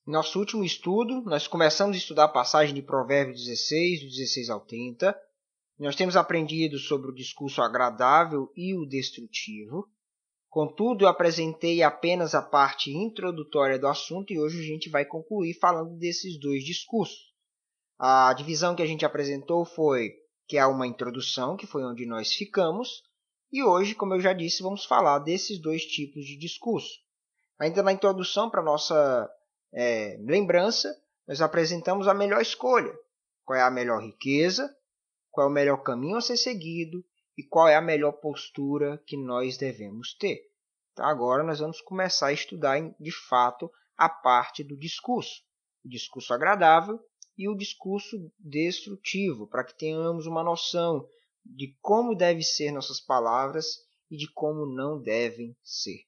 Nosso último estudo, nós começamos a estudar a passagem de Provérbios 16, do 16 ao 30. Nós temos aprendido sobre o discurso agradável e o destrutivo. Contudo, eu apresentei apenas a parte introdutória do assunto e hoje a gente vai concluir falando desses dois discursos. A divisão que a gente apresentou foi que há uma introdução, que foi onde nós ficamos, e hoje, como eu já disse, vamos falar desses dois tipos de discurso. Ainda na introdução, para nossa lembrança, nós apresentamos a melhor escolha. Qual é a melhor riqueza, qual é o melhor caminho a ser seguido e qual é a melhor postura que nós devemos ter. Então, agora nós vamos começar a estudar, de fato, a parte do discurso. O discurso agradável e o discurso destrutivo, para que tenhamos uma noção de como devem ser nossas palavras e de como não devem ser.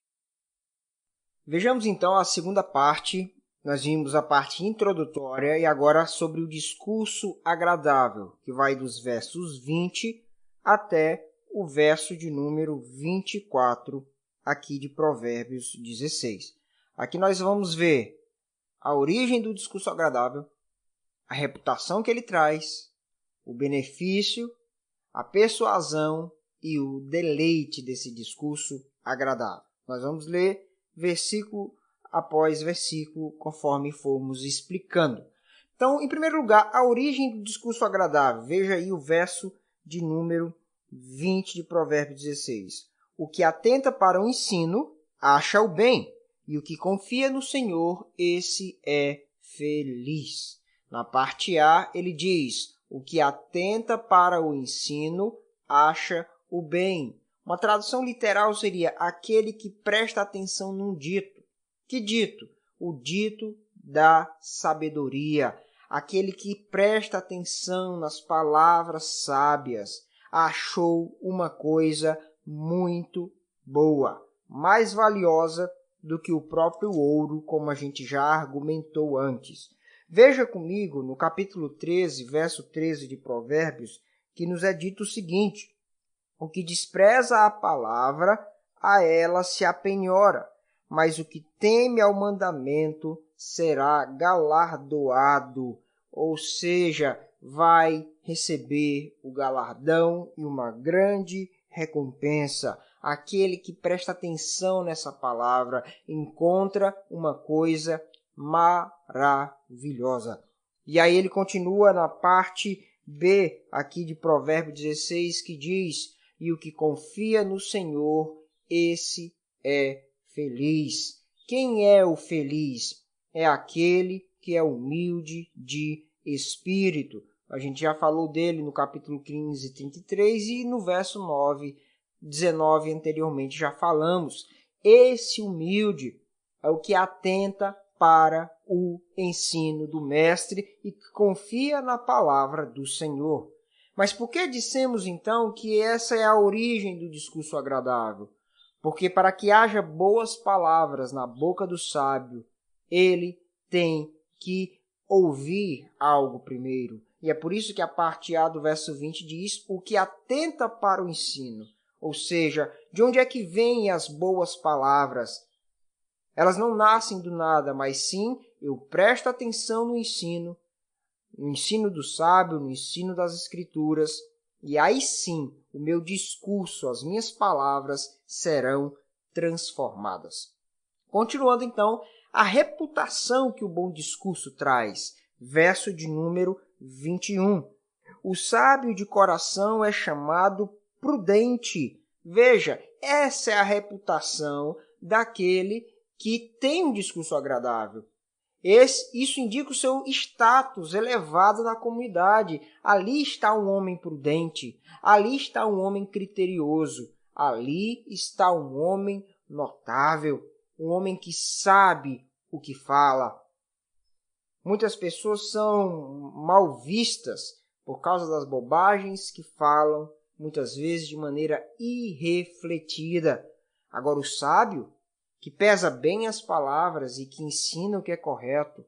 Vejamos então a segunda parte. Nós vimos a parte introdutória e agora sobre o discurso agradável, que vai dos versos 20 até o verso de número 24, aqui de Provérbios 16. Aqui nós vamos ver a origem do discurso agradável, a reputação que ele traz, o benefício, a persuasão e o deleite desse discurso agradável. Nós vamos ler versículo após versículo, conforme formos explicando. Então, em primeiro lugar, a origem do discurso agradável. Veja aí o verso de número 20 de Provérbios 16. O que atenta para o ensino, acha o bem, e o que confia no Senhor, esse é feliz. Na parte A, ele diz, o que atenta para o ensino, acha o bem. Uma tradução literal seria aquele que presta atenção num dito. Que dito? O dito da sabedoria. Aquele que presta atenção nas palavras sábias. Achou uma coisa muito boa, mais valiosa do que o próprio ouro, como a gente já argumentou antes. Veja comigo no capítulo 13, verso 13 de Provérbios, que nos é dito o seguinte: o que despreza a palavra, a ela se apenhora, mas o que teme ao mandamento será galardoado, ou seja, vai receber o galardão e uma grande recompensa. Aquele que presta atenção nessa palavra encontra uma coisa maravilhosa. E aí ele continua na parte B aqui de Provérbios 16, que diz: e o que confia no Senhor, esse é feliz. Quem é o feliz? É aquele que é humilde de espírito. A gente já falou dele no capítulo 15, 33 e no verso 9, 19 anteriormente já falamos. Esse humilde é o que atenta para o ensino do mestre e que confia na palavra do Senhor. Mas por que dissemos então que essa é a origem do discurso agradável? Porque para que haja boas palavras na boca do sábio, ele tem que ouvir algo primeiro. E é por isso que a parte A do verso 20 diz o que atenta para o ensino. Ou seja, de onde é que vêm as boas palavras? Elas não nascem do nada, mas sim eu presto atenção no ensino do sábio, no ensino das Escrituras, e aí sim o meu discurso, as minhas palavras serão transformadas. Continuando então, a reputação que o bom discurso traz. Verso de número 21. O sábio de coração é chamado prudente. Veja, essa é a reputação daquele que tem um discurso agradável. Isso indica o seu status elevado na comunidade. Ali está um homem prudente, ali está um homem criterioso, ali está um homem notável, um homem que sabe o que fala. Muitas pessoas são mal vistas por causa das bobagens que falam, muitas vezes de maneira irrefletida. Agora, o sábio, que pesa bem as palavras e que ensina o que é correto,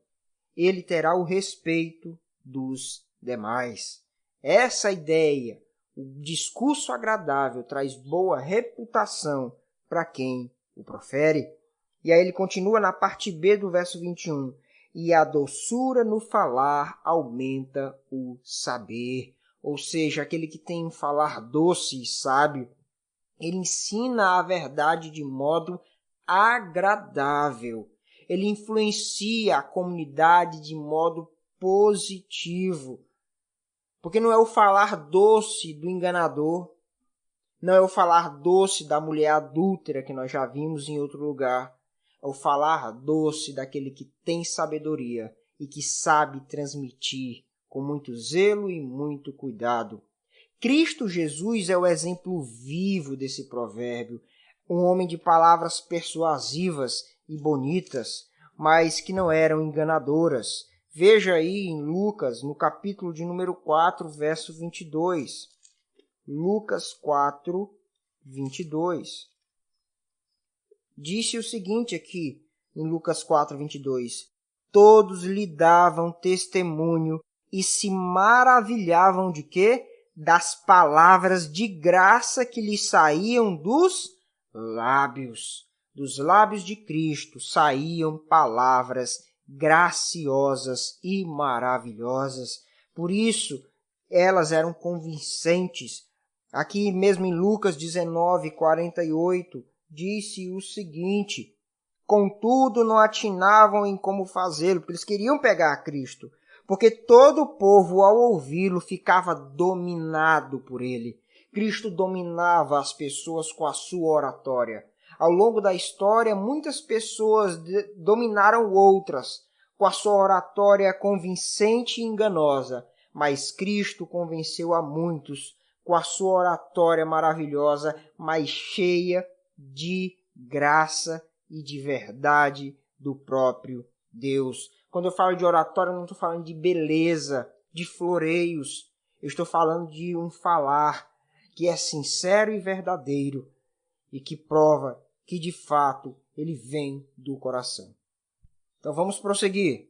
ele terá o respeito dos demais. Essa ideia, o discurso agradável, traz boa reputação para quem o profere. E aí ele continua na parte B do verso 21. e a doçura no falar aumenta o saber. Ou seja, aquele que tem um falar doce e sábio, ele ensina a verdade de modo agradável. Ele influencia a comunidade de modo positivo. Porque não é o falar doce do enganador, não é o falar doce da mulher adúltera que nós já vimos em outro lugar. É o falar doce daquele que tem sabedoria e que sabe transmitir com muito zelo e muito cuidado. Cristo Jesus é o exemplo vivo desse provérbio, um homem de palavras persuasivas e bonitas, mas que não eram enganadoras. Veja aí em Lucas, no capítulo de número 4, verso 22. Lucas 4, 22. Disse o seguinte aqui, em Lucas 4, 22. Todos lhe davam testemunho e se maravilhavam de quê? Das palavras de graça que lhe saíam dos lábios. Dos lábios de Cristo saíam palavras graciosas e maravilhosas. Por isso, elas eram convincentes. Aqui mesmo em Lucas 19, 48, disse o seguinte: contudo, não atinavam em como fazê-lo, porque eles queriam pegar a Cristo, porque todo o povo, ao ouvi-lo, ficava dominado por ele. Cristo dominava as pessoas com a sua oratória. Ao longo da história, muitas pessoas dominaram outras com a sua oratória convincente e enganosa, mas Cristo convenceu a muitos com a sua oratória maravilhosa, mas cheia de graça e de verdade do próprio Deus. Quando eu falo de oratória, eu não estou falando de beleza, de floreios. Eu estou falando de um falar que é sincero e verdadeiro e que prova que, de fato, ele vem do coração. Então, vamos prosseguir.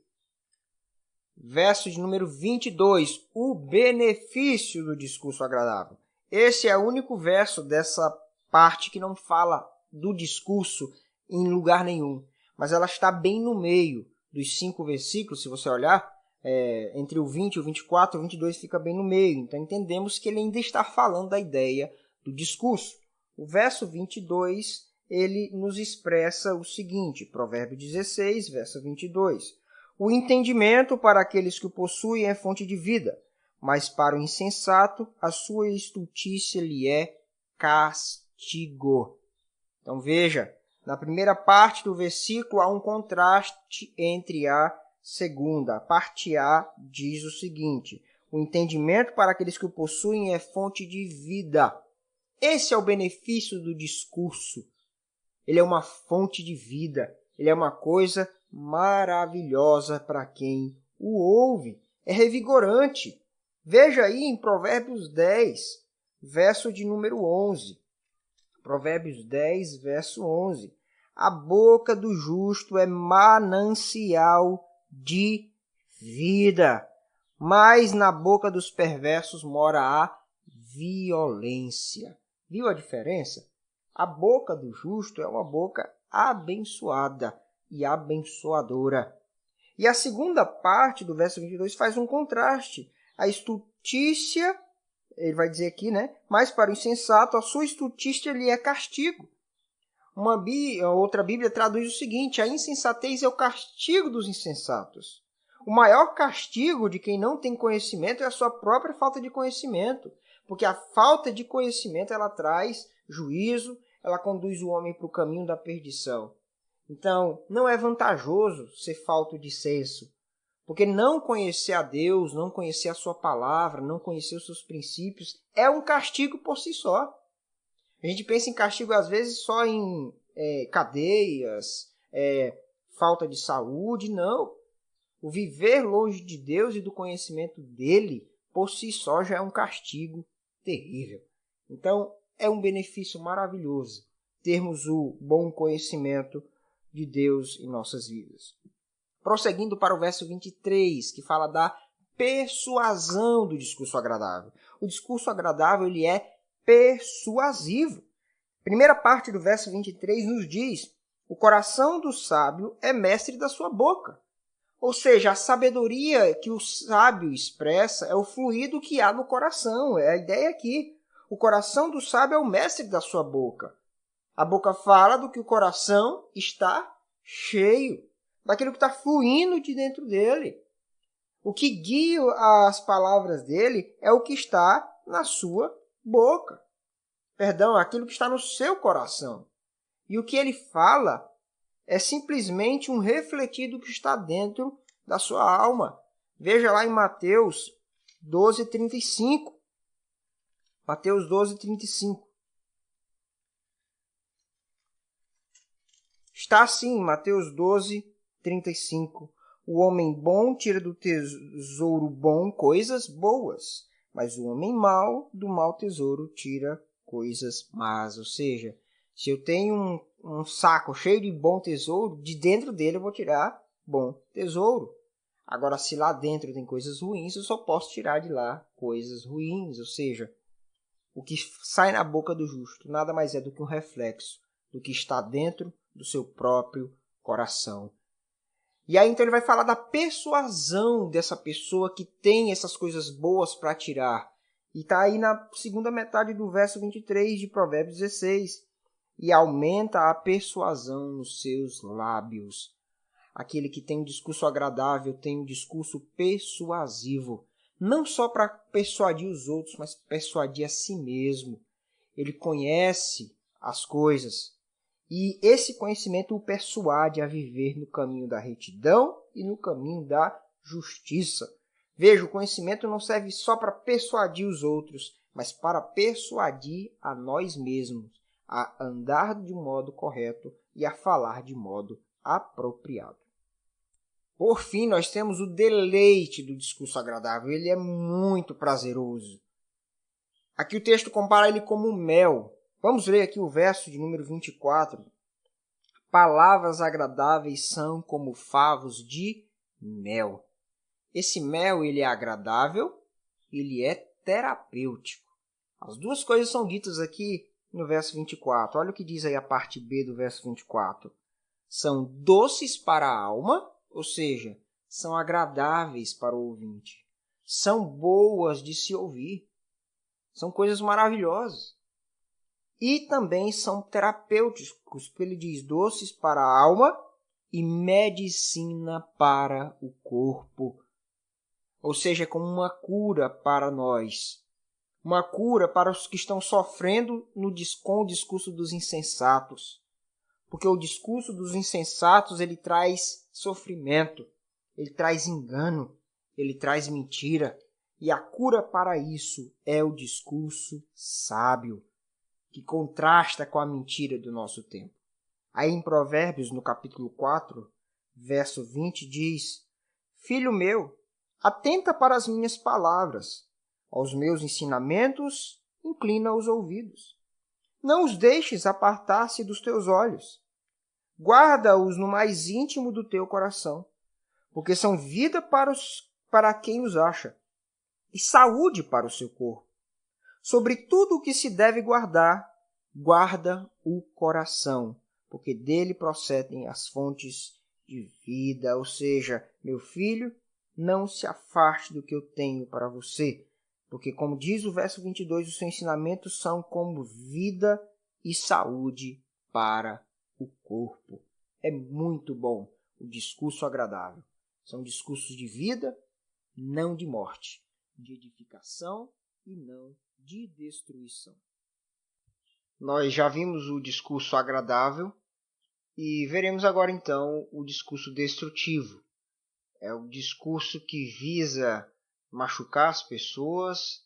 Verso de número 22, o benefício do discurso agradável. Esse é o único verso dessa parte que não fala do discurso em lugar nenhum, mas ela está bem no meio dos 5 versículos. Se você olhar, entre o 20, o 24, o 22 fica bem no meio. Então, entendemos que ele ainda está falando da ideia do discurso. O verso 22, ele nos expressa o seguinte, Provérbio 16, verso 22. O entendimento para aqueles que o possuem é fonte de vida, mas para o insensato a sua estultícia lhe é castigo. Então veja, na primeira parte do versículo há um contraste entre a segunda. A parte A diz o seguinte: o entendimento para aqueles que o possuem é fonte de vida. Esse é o benefício do discurso. Ele é uma fonte de vida. Ele é uma coisa maravilhosa para quem o ouve. É revigorante. Veja aí em Provérbios 10, verso de número 11. Provérbios 10, verso 11. A boca do justo é manancial de vida, mas na boca dos perversos mora a violência. Viu a diferença? A boca do justo é uma boca abençoada e abençoadora. E a segunda parte do verso 22 faz um contraste. A estultícia, ele vai dizer aqui, né? Mas para o insensato, a sua estultícia lhe é castigo. Outra Bíblia traduz o seguinte: a insensatez é o castigo dos insensatos. O maior castigo de quem não tem conhecimento é a sua própria falta de conhecimento. Porque a falta de conhecimento, ela traz juízo, ela conduz o homem para o caminho da perdição. Então, não é vantajoso ser falto de senso, porque não conhecer a Deus, não conhecer a sua palavra, não conhecer os seus princípios, é um castigo por si só. A gente pensa em castigo, às vezes, só em cadeias, falta de saúde. Não. O viver longe de Deus e do conhecimento dele, por si só, já é um castigo terrível. Então, é um benefício maravilhoso termos o bom conhecimento de Deus em nossas vidas. Prosseguindo para o verso 23, que fala da persuasão do discurso agradável. O discurso agradável, ele é persuasivo. A primeira parte do verso 23 nos diz: o coração do sábio é mestre da sua boca. Ou seja, a sabedoria que o sábio expressa é o fluido que há no coração. É a ideia aqui. O coração do sábio é o mestre da sua boca. A boca fala do que o coração está cheio, daquilo que está fluindo de dentro dele. O que guia as palavras dele é o que está na sua boca. Perdão, aquilo que está no seu coração. E o que ele fala é simplesmente um refletir do que está dentro da sua alma. Veja lá em Mateus 12:35. Mateus 12:35. Está assim, Mateus 12:35. O homem bom tira do tesouro bom coisas boas, mas o homem mau do mau tesouro tira coisas más. Ou seja, se eu tenho um saco cheio de bom tesouro, de dentro dele eu vou tirar bom tesouro. Agora, se lá dentro tem coisas ruins, eu só posso tirar de lá coisas ruins. Ou seja, o que sai na boca do justo nada mais é do que um reflexo do que está dentro do seu próprio coração. E aí então ele vai falar da persuasão dessa pessoa que tem essas coisas boas para tirar. E está aí na segunda metade do verso 23 de Provérbios 16. E aumenta a persuasão nos seus lábios. Aquele que tem um discurso agradável tem um discurso persuasivo. Não só para persuadir os outros, mas persuadir a si mesmo. Ele conhece as coisas. E esse conhecimento o persuade a viver no caminho da retidão e no caminho da justiça. Veja, o conhecimento não serve só para persuadir os outros, mas para persuadir a nós mesmos a andar de modo correto e a falar de modo apropriado. Por fim, nós temos o deleite do discurso agradável. Ele é muito prazeroso. Aqui o texto compara ele como mel. Vamos ler aqui o verso de número 24. Palavras agradáveis são como favos de mel. Esse mel ele é agradável, ele é terapêutico. As duas coisas são ditas aqui no verso 24. Olha o que diz aí a parte B do verso 24. São doces para a alma, ou seja, são agradáveis para o ouvinte. São boas de se ouvir. São coisas maravilhosas. E também são terapêuticos, porque ele diz doces para a alma e medicina para o corpo. Ou seja, é como uma cura para nós. Uma cura para os que estão sofrendo com o discurso dos insensatos. Porque o discurso dos insensatos ele traz sofrimento, ele traz engano, ele traz mentira. E a cura para isso é o discurso sábio, que contrasta com a mentira do nosso tempo. Aí em Provérbios, no capítulo 4, verso 20, diz: Filho meu, atenta para as minhas palavras, aos meus ensinamentos inclina os ouvidos. Não os deixes apartar-se dos teus olhos. Guarda-os no mais íntimo do teu coração, porque são vida para quem os acha, e saúde para o seu corpo. Sobre tudo o que se deve guardar, guarda o coração, porque dele procedem as fontes de vida. Ou seja, meu filho, não se afaste do que eu tenho para você, porque como diz o verso 22, os seus ensinamentos são como vida e saúde para o corpo. É muito bom o discurso agradável. São discursos de vida, não de morte, de edificação e não de destruição. Nós já vimos o discurso agradável e veremos agora então o discurso destrutivo. É o discurso que visa machucar as pessoas,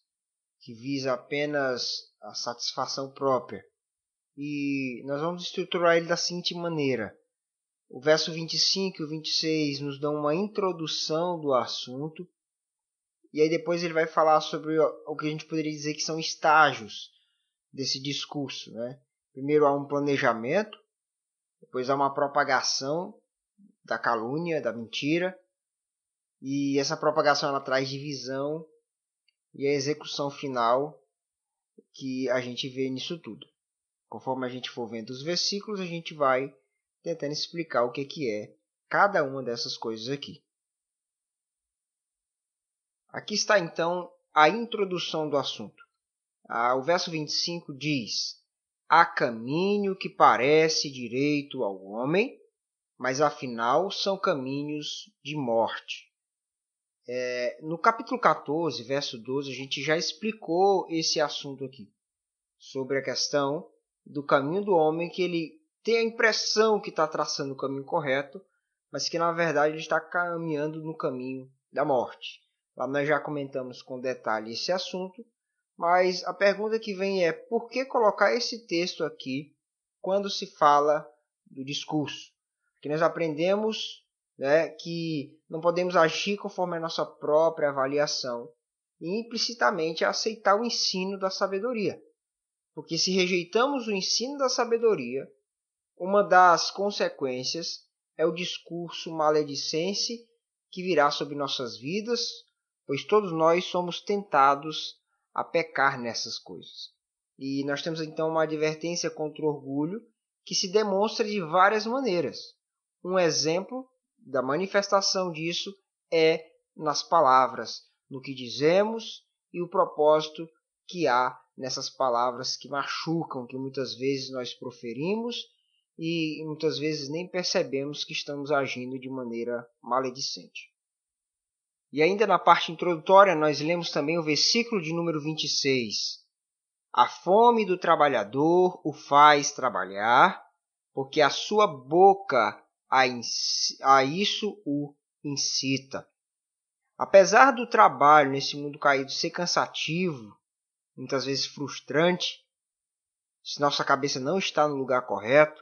que visa apenas a satisfação própria. E nós vamos estruturar ele da seguinte maneira. O verso 25 e o 26 nos dão uma introdução do assunto. E aí depois ele vai falar sobre o que a gente poderia dizer que são estágios desse discurso, né? Primeiro há um planejamento, depois há uma propagação da calúnia, da mentira. E essa propagação ela traz divisão e a execução final que a gente vê nisso tudo. Conforme a gente for vendo os versículos, a gente vai tentando explicar o que é cada uma dessas coisas aqui. Aqui está então a introdução do assunto. O verso 25 diz: há caminho que parece direito ao homem, mas afinal são caminhos de morte. No capítulo 14, verso 12, a gente já explicou esse assunto aqui, sobre a questão do caminho do homem, que ele tem a impressão que está traçando o caminho correto, mas que na verdade ele está caminhando no caminho da morte. Lá nós já comentamos com detalhe esse assunto, mas a pergunta que vem é: por que colocar esse texto aqui quando se fala do discurso? Porque nós aprendemos, que não podemos agir conforme a nossa própria avaliação e implicitamente aceitar o ensino da sabedoria. Porque se rejeitamos o ensino da sabedoria, uma das consequências é o discurso maledicente que virá sobre nossas vidas, pois todos nós somos tentados a pecar nessas coisas. E nós temos então uma advertência contra o orgulho que se demonstra de várias maneiras. Um exemplo da manifestação disso é nas palavras, no que dizemos e o propósito que há nessas palavras que machucam, que muitas vezes nós proferimos e muitas vezes nem percebemos que estamos agindo de maneira maledicente. E ainda na parte introdutória nós lemos também o versículo de número 26. A fome do trabalhador o faz trabalhar, porque a sua boca a isso o incita. Apesar do trabalho nesse mundo caído ser cansativo, muitas vezes frustrante, se nossa cabeça não está no lugar correto,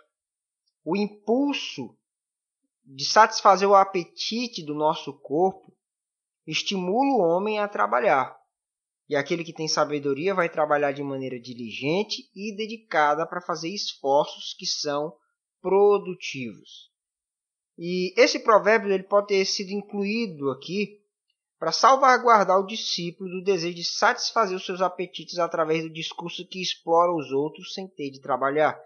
o impulso de satisfazer o apetite do nosso corpo estimula o homem a trabalhar. E aquele que tem sabedoria vai trabalhar de maneira diligente e dedicada para fazer esforços que são produtivos. E esse provérbio ele pode ter sido incluído aqui para salvaguardar o discípulo do desejo de satisfazer os seus apetites através do discurso que explora os outros sem ter de trabalhar.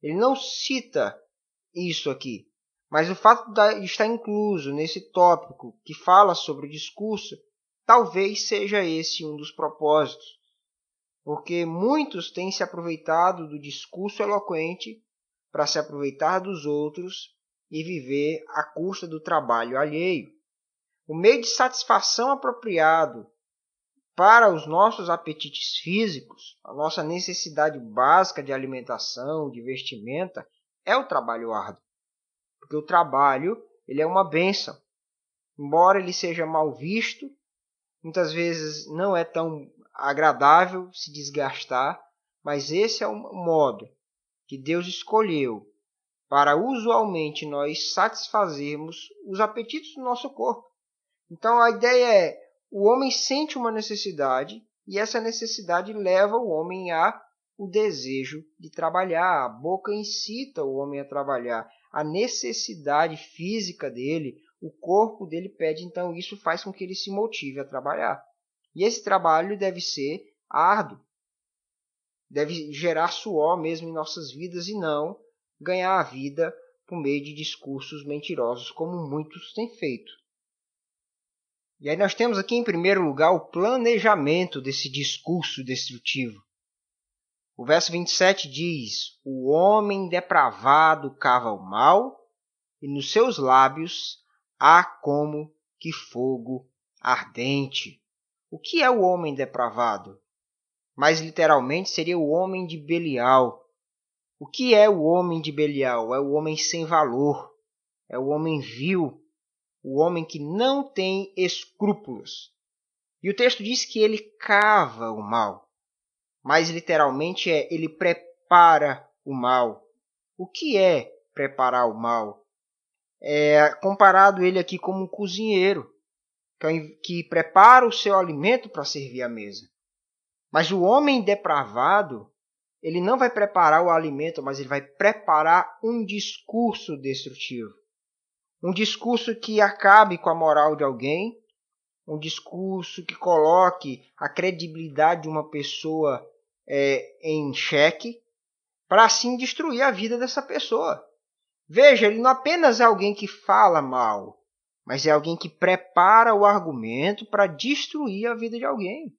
Ele não cita isso aqui, mas o fato de estar incluso nesse tópico que fala sobre o discurso, talvez seja esse um dos propósitos, porque muitos têm se aproveitado do discurso eloquente para se aproveitar dos outros e viver à custa do trabalho alheio. O meio de satisfação apropriado para os nossos apetites físicos, a nossa necessidade básica de alimentação, de vestimenta, é o trabalho árduo. Porque o trabalho ele é uma bênção. Embora ele seja mal visto, muitas vezes não é tão agradável se desgastar, mas esse é o modo que Deus escolheu para usualmente nós satisfazermos os apetites do nosso corpo. Então a ideia é: o homem sente uma necessidade e essa necessidade leva o homem a o desejo de trabalhar. A boca incita o homem a trabalhar. A necessidade física dele, o corpo dele pede, então isso faz com que ele se motive a trabalhar. E esse trabalho deve ser árduo, deve gerar suor mesmo em nossas vidas e não ganhar a vida por meio de discursos mentirosos, como muitos têm feito. E aí nós temos aqui, em primeiro lugar, o planejamento desse discurso destrutivo. O verso 27 diz: o homem depravado cava o mal, e nos seus lábios há como que fogo ardente. O que é o homem depravado? Mais literalmente seria o homem de Belial. O que é o homem de Belial? É o homem sem valor, é o homem vil, o homem que não tem escrúpulos. E o texto diz que ele cava o mal. Mais literalmente é: ele prepara o mal. O que é preparar o mal? É comparado ele aqui como um cozinheiro que prepara o seu alimento para servir à mesa. Mas o homem depravado, ele não vai preparar o alimento, mas ele vai preparar um discurso destrutivo. Um discurso que acabe com a moral de alguém, um discurso que coloque a credibilidade de uma pessoa em xeque, para assim destruir a vida dessa pessoa. Veja, ele não apenas é alguém que fala mal, mas é alguém que prepara o argumento para destruir a vida de alguém.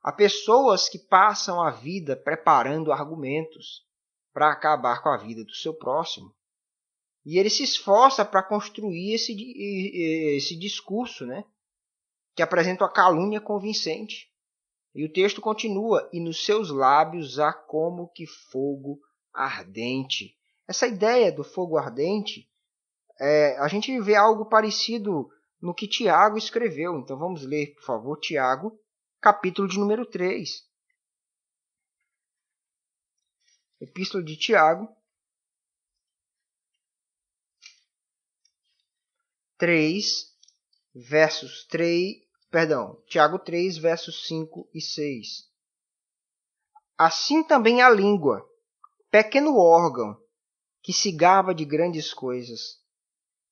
Há pessoas que passam a vida preparando argumentos para acabar com a vida do seu próximo. E ele se esforça para construir esse discurso, né, que apresenta uma calúnia convincente. E o texto continua, e nos seus lábios há como que fogo ardente. Essa ideia do fogo ardente, a gente vê algo parecido no que Tiago escreveu. Então vamos ler, por favor, Tiago, capítulo de número 3. Epístola de Tiago, 3, versos 3, Tiago 3, versos 5 e 6. Assim também a língua, pequeno órgão, que se gaba de grandes coisas.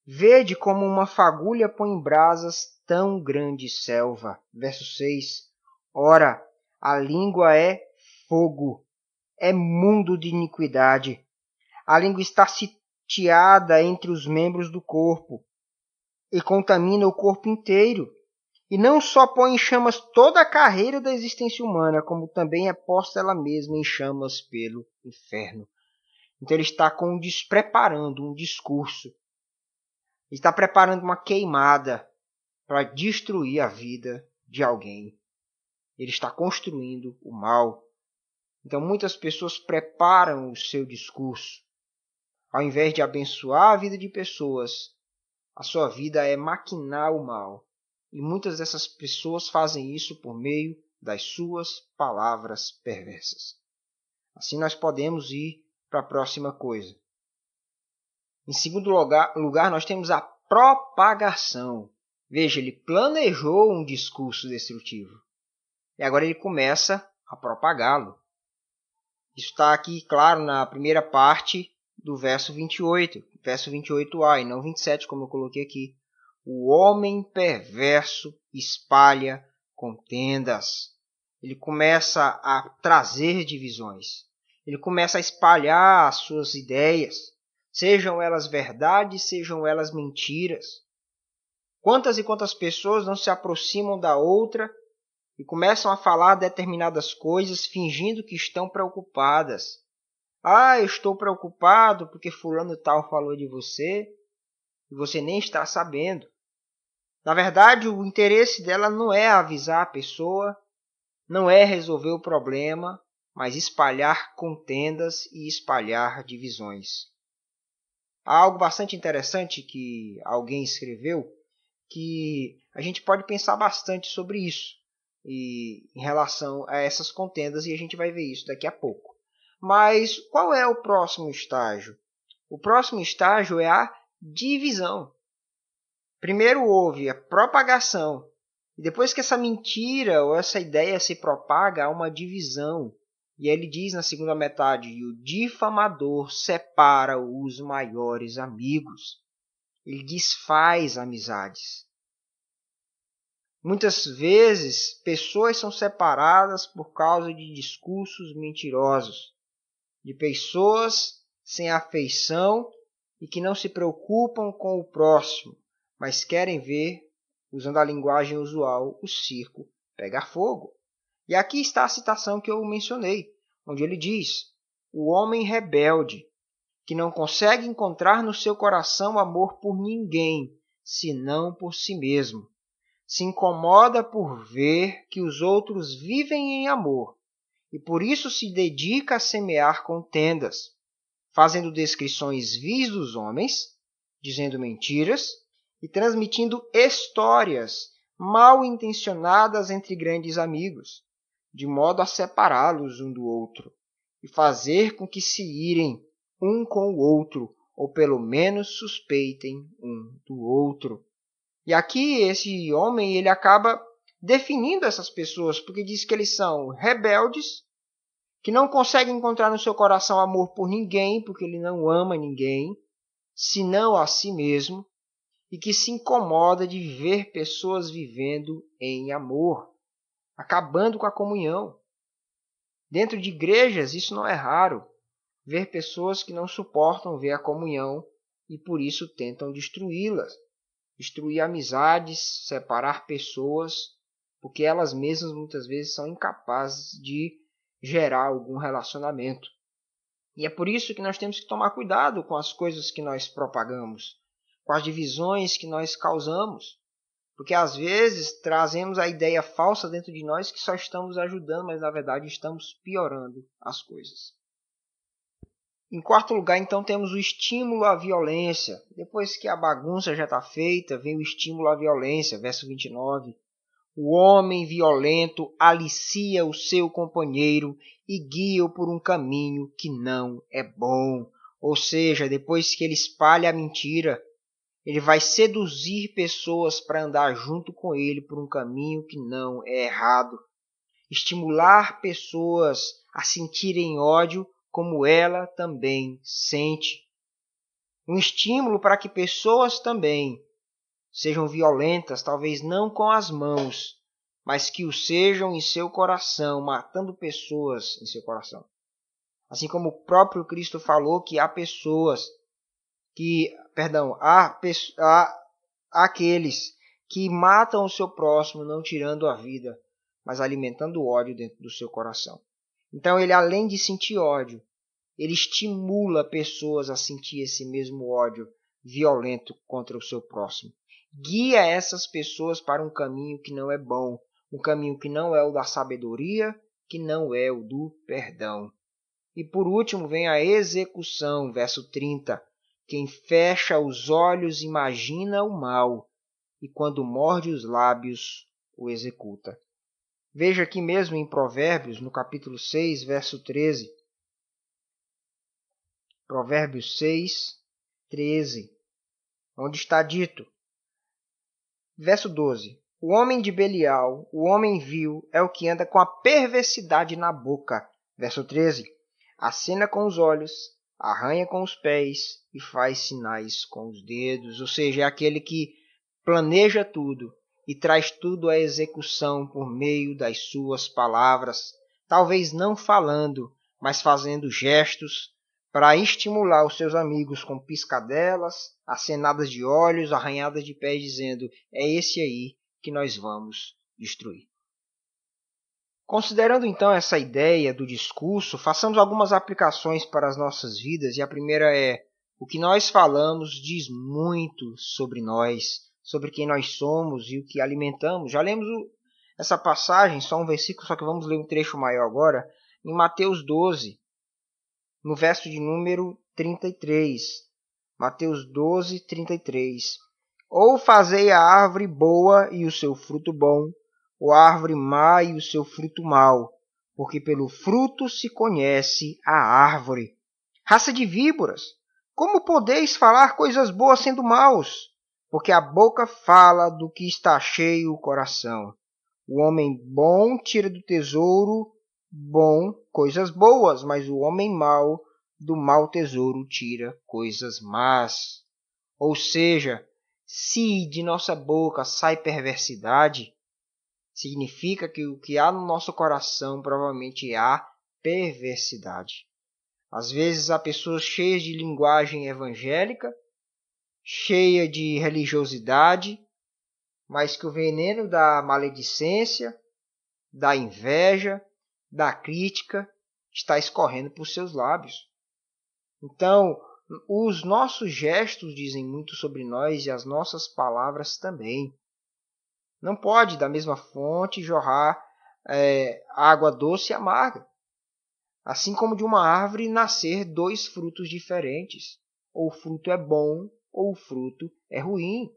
Vede como uma fagulha põe em brasas tão grande selva. Verso 6. Ora, a língua é fogo, é mundo de iniquidade. A língua está sitiada entre os membros do corpo e contamina o corpo inteiro. E não só põe em chamas toda a carreira da existência humana, como também é posta ela mesma em chamas pelo inferno. Então ele está preparando um discurso. Ele está preparando uma queimada para destruir a vida de alguém. Ele está construindo o mal. Então muitas pessoas preparam o seu discurso. Ao invés de abençoar a vida de pessoas, a sua vida é maquinar o mal. E muitas dessas pessoas fazem isso por meio das suas palavras perversas. Assim nós podemos ir para a próxima coisa. Em segundo lugar, nós temos a propagação. Veja, ele planejou um discurso destrutivo. E agora ele começa a propagá-lo. Isso está aqui, claro, na primeira parte do verso 28. Verso 28a e não 27, como eu coloquei aqui. O homem perverso espalha contendas. Ele começa a trazer divisões. Ele começa a espalhar as suas ideias, sejam elas verdades, sejam elas mentiras. Quantas e quantas pessoas não se aproximam da outra e começam a falar determinadas coisas fingindo que estão preocupadas. Ah, eu estou preocupado porque fulano tal falou de você e você nem está sabendo. Na verdade, o interesse dela não é avisar a pessoa, não é resolver o problema, mas espalhar contendas e espalhar divisões. Há algo bastante interessante que alguém escreveu, que a gente pode pensar bastante sobre isso, e em relação a essas contendas, e a gente vai ver isso daqui a pouco. Mas qual é o próximo estágio? O próximo estágio é a divisão. Primeiro houve a propagação, e depois que essa mentira ou essa ideia se propaga, há uma divisão. E ele diz na segunda metade, e o difamador separa os maiores amigos. Ele desfaz amizades. Muitas vezes, pessoas são separadas por causa de discursos mentirosos, de pessoas sem afeição e que não se preocupam com o próximo, mas querem ver, usando a linguagem usual, o circo pegar fogo. E aqui está a citação que eu mencionei, onde ele diz: o homem rebelde, que não consegue encontrar no seu coração amor por ninguém, senão por si mesmo, se incomoda por ver que os outros vivem em amor, e por isso se dedica a semear contendas, fazendo descrições vis dos homens, dizendo mentiras e transmitindo histórias mal intencionadas entre grandes amigos, de modo a separá-los um do outro e fazer com que se irem um com o outro, ou pelo menos suspeitem um do outro. E aqui esse homem ele acaba definindo essas pessoas, porque diz que eles são rebeldes, que não conseguem encontrar no seu coração amor por ninguém, porque ele não ama ninguém, senão a si mesmo, e que se incomoda de ver pessoas vivendo em amor, acabando com a comunhão. Dentro de igrejas, isso não é raro, ver pessoas que não suportam ver a comunhão e por isso tentam destruí-las. destruir amizades, separar pessoas, porque elas mesmas muitas vezes são incapazes de gerar algum relacionamento. E é por isso que nós temos que tomar cuidado com as coisas que nós propagamos, com as divisões que nós causamos, porque às vezes trazemos a ideia falsa dentro de nós que só estamos ajudando, mas na verdade estamos piorando as coisas. Em quarto lugar, então, temos o estímulo à violência. Depois que a bagunça já está feita, vem o estímulo à violência, verso 29. O homem violento alicia o seu companheiro e guia-o por um caminho que não é bom. Ou seja, depois que ele espalha a mentira, ele vai seduzir pessoas para andar junto com ele por um caminho que não é errado. Estimular pessoas a sentirem ódio como ela também sente. Um estímulo para que pessoas também sejam violentas, talvez não com as mãos, mas que o sejam em seu coração, matando pessoas em seu coração. Assim como o próprio Cristo falou que há pessoas há aqueles que matam o seu próximo, não tirando a vida, mas alimentando o ódio dentro do seu coração. Então ele, além de sentir ódio, ele estimula pessoas a sentir esse mesmo ódio violento contra o seu próximo. Guia essas pessoas para um caminho que não é bom, um caminho que não é o da sabedoria, que não é o do perdão. E por último vem a execução, verso 30. Quem fecha os olhos imagina o mal, e quando morde os lábios, o executa. Veja aqui mesmo em Provérbios, no capítulo 6, verso 13. Provérbios 6, 13. Onde está dito, verso 12. O homem de Belial, o homem vil, é o que anda com a perversidade na boca. Verso 13. Acena com os olhos, arranha com os pés e faz sinais com os dedos. Ou seja, é aquele que planeja tudo e traz tudo à execução por meio das suas palavras. Talvez não falando, mas fazendo gestos para estimular os seus amigos com piscadelas, acenadas de olhos, arranhadas de pés, dizendo, é esse aí que nós vamos destruir. Considerando então essa ideia do discurso, façamos algumas aplicações para as nossas vidas, e a primeira é, o que nós falamos diz muito sobre nós, sobre quem nós somos e o que alimentamos. Já lemos essa passagem, só um versículo, só que vamos ler um trecho maior agora, em Mateus 12, no verso de número 33. Mateus 12, 33. Ou fazei a árvore boa e o seu fruto bom, ou a árvore má e o seu fruto mau, porque pelo fruto se conhece a árvore. Raça de víboras, como podeis falar coisas boas sendo maus? Porque a boca fala do que está cheio o coração. O homem bom tira do tesouro bom coisas boas, mas o homem mau do mau tesouro tira coisas más. Ou seja, se de nossa boca sai perversidade, significa que o que há no nosso coração provavelmente há perversidade. Às vezes há pessoas cheias de linguagem evangélica, cheia de religiosidade, mas que o veneno da maledicência, da inveja, da crítica está escorrendo por seus lábios. Então, os nossos gestos dizem muito sobre nós e as nossas palavras também. Não pode da mesma fonte jorrar água doce e amarga. Assim como de uma árvore nascer dois frutos diferentes. Ou o fruto é bom ou o fruto é ruim.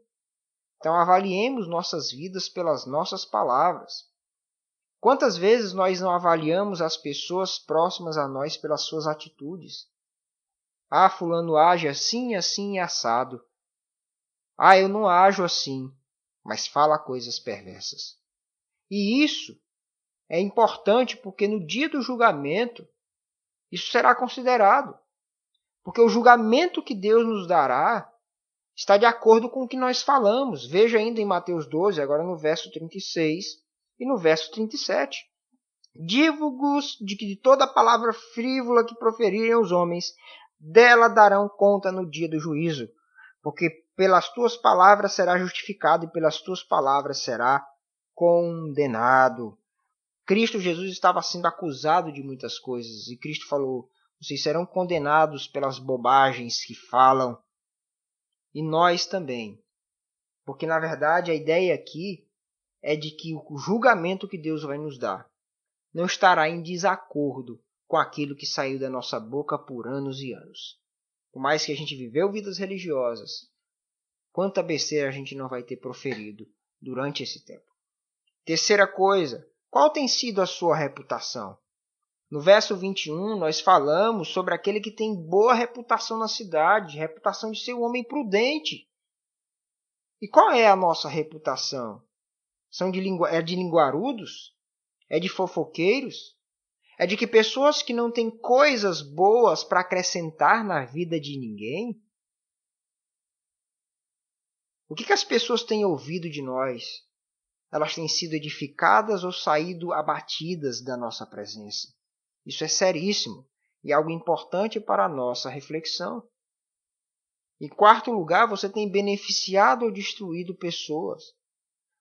Então avaliemos nossas vidas pelas nossas palavras. Quantas vezes nós não avaliamos as pessoas próximas a nós pelas suas atitudes? Ah, fulano age assim, assim e assado. Ah, eu não ajo assim, mas fala coisas perversas. E isso é importante porque no dia do julgamento, isso será considerado. Porque o julgamento que Deus nos dará está de acordo com o que nós falamos. Veja ainda em Mateus 12, agora no verso 36 e no verso 37. Digo-vos de que de toda palavra frívola que proferirem os homens, dela darão conta no dia do juízo. Porque pelas tuas palavras será justificado e pelas tuas palavras será condenado. Cristo Jesus estava sendo acusado de muitas coisas e Cristo falou: vocês serão condenados pelas bobagens que falam. E nós também. Porque na verdade a ideia aqui é de que o julgamento que Deus vai nos dar não estará em desacordo com aquilo que saiu da nossa boca por anos e anos. Por mais que a gente viveu vidas religiosas, quanta besteira a gente não vai ter proferido durante esse tempo. Terceira coisa, qual tem sido a sua reputação? No verso 21, nós falamos sobre aquele que tem boa reputação na cidade, reputação de ser um homem prudente. E qual é a nossa reputação? É de linguarudos? É de fofoqueiros? É de que pessoas que não têm coisas boas para acrescentar na vida de ninguém? O que as pessoas têm ouvido de nós? Elas têm sido edificadas ou saído abatidas da nossa presença? Isso é seríssimo e algo importante para a nossa reflexão. Em quarto lugar, você tem beneficiado ou destruído pessoas.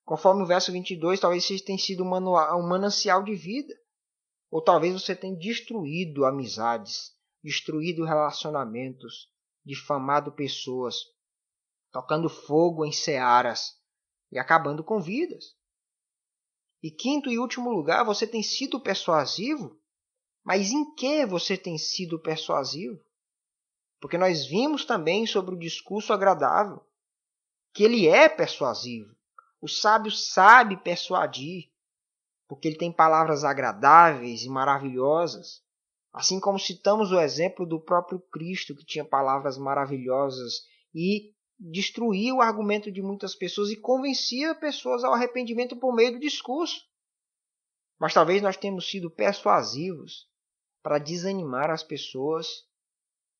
Conforme o verso 22, talvez você tenha sido um manancial de vida. Ou talvez você tenha destruído amizades, destruído relacionamentos, difamado pessoas, tocando fogo em searas e acabando com vidas. E quinto e último lugar, você tem sido persuasivo. Mas em que você tem sido persuasivo? Porque nós vimos também sobre o discurso agradável, que ele é persuasivo. O sábio sabe persuadir, porque ele tem palavras agradáveis e maravilhosas. Assim como citamos o exemplo do próprio Cristo, que tinha palavras maravilhosas e destruía o argumento de muitas pessoas e convencia pessoas ao arrependimento por meio do discurso. Mas talvez nós tenhamos sido persuasivos para desanimar as pessoas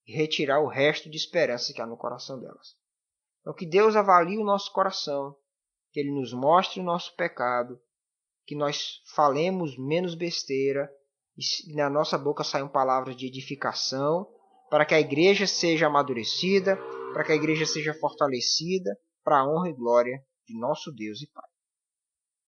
e retirar o resto de esperança que há no coração delas. Então que Deus avalie o nosso coração, que Ele nos mostre o nosso pecado, que nós falemos menos besteira e na nossa boca saiam palavras de edificação, para que a igreja seja amadurecida, para que a igreja seja fortalecida, para a honra e glória de nosso Deus e Pai.